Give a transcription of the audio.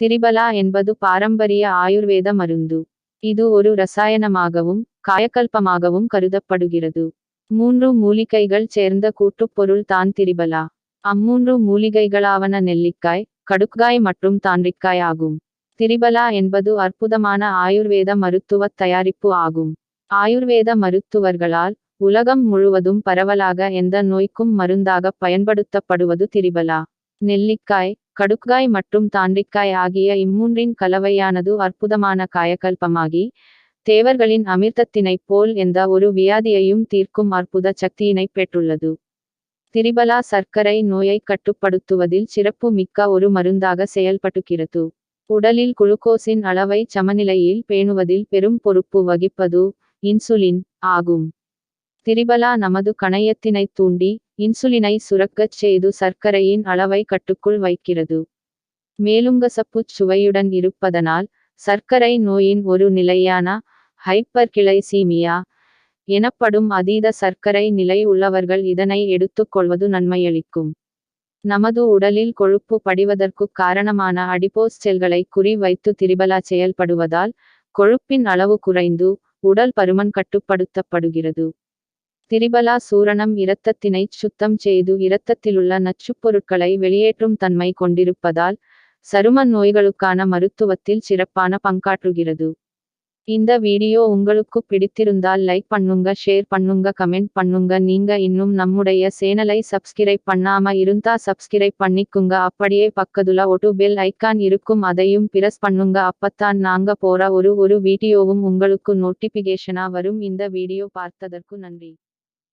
திரிபலா என்பது பாரம்பரிய ஆயுர்வேத மருந்து. இது ஒரு ரசாயனமாகவும் காயகல்பமாகவும் கருதப்படுகிறது. 3 மூலிகைகள் சேர்ந்த கூட்டுப்பொருள் தான் திரிபலா. அம்மூன்று மூலிகைகளாவன நெல்லிக்காய், கடுக்காய் மற்றும் தாண்டிக்காய் ஆகும். திரிபலா என்பது அற்புதமான ஆயுர்வேத மருத்துவத் தயாரிப்பு ஆகும். ஆயுர்வேத மருத்துவர்களால் உலகம் முழுவதும் பரவலாக எந்த நோய்க்கும் மருந்தாகப் பயன்படுத்தப்படுவது திரிபலா. நெல்லிக்காய், கடுக்காய் மற்றும் தாண்டிக்காய் ஆகிய இம்மூன்றின் கலவையானது அற்புதமான காயகல்பமாகி, தேவர்களின் அமிர்தத்தினைப் போல் எந்த ஒரு வியாதியையும் தீர்க்கும் அற்புத சக்தியினைப் பெற்றுள்ளது. திரிபலா சர்க்கரை நோயை கட்டுப்படுத்துவதில் சிறப்பு மிக்க ஒரு மருந்தாக செயல்படுகிறது. உடலில் குளுக்கோஸின் அளவை சமநிலையில் பேணுவதில் பெரும் பொறுப்பு வகிப்பது இன்சுலின் ஆகும். திரிபலா நமது கணையத்தினை தூண்டி இன்சுலினை சுரக்கச் செய்து சர்க்கரையின் அளவை கட்டுக்குள் வைக்கிறது. மேலுங்கசப்புச் சுவையுடன் இருப்பதனால் சர்க்கரை நோயின் ஒரு நிலையான ஹைப்பர்கிளைசீமியா எனப்படும் அதீத சர்க்கரை நிலை உள்ளவர்கள் இதனை எடுத்துக்கொள்வது நன்மையளிக்கும். நமது உடலில் கொழுப்பு படிவதற்குக் காரணமான அடிப்போஸ் செல்களை குறி வைத்து திரிபலா செயல்படுவதால் கொழுப்பின் அளவு குறைந்து உடல் பருமன் கட்டுப்படுத்தப்படுகிறது. திரிபலா சூரணம் இரத்தத்தினைச் சுத்தம் செய்து இரத்தத்திலுள்ள நச்சுப்பொருட்களை வெளியேற்றும் தன்மை கொண்டிருப்பதால் சரும நோய்களுக்கான மருத்துவத்தில் சிறப்பான பங்காற்றுகிறது. இந்த வீடியோ உங்களுக்கு பிடித்திருந்தால் லைக் பண்ணுங்க, ஷேர் பண்ணுங்க, கமெண்ட் பண்ணுங்க. நீங்க இன்னும் நம்முடைய சேனலை சப்ஸ்கிரைப் பண்ணாம இருந்தா சப்ஸ்கிரைப் பண்ணிக்குங்க. அப்படியே பக்கத்துல ஒரு பெல் ஐக்கான் இருக்கும், அதையும் பிரஸ் பண்ணுங்க. அப்பத்தான் நாங்க போற ஒரு வீடியோவும் உங்களுக்கு நோட்டிபிகேஷனா வரும். இந்த வீடியோ பார்த்ததற்கு நன்றி.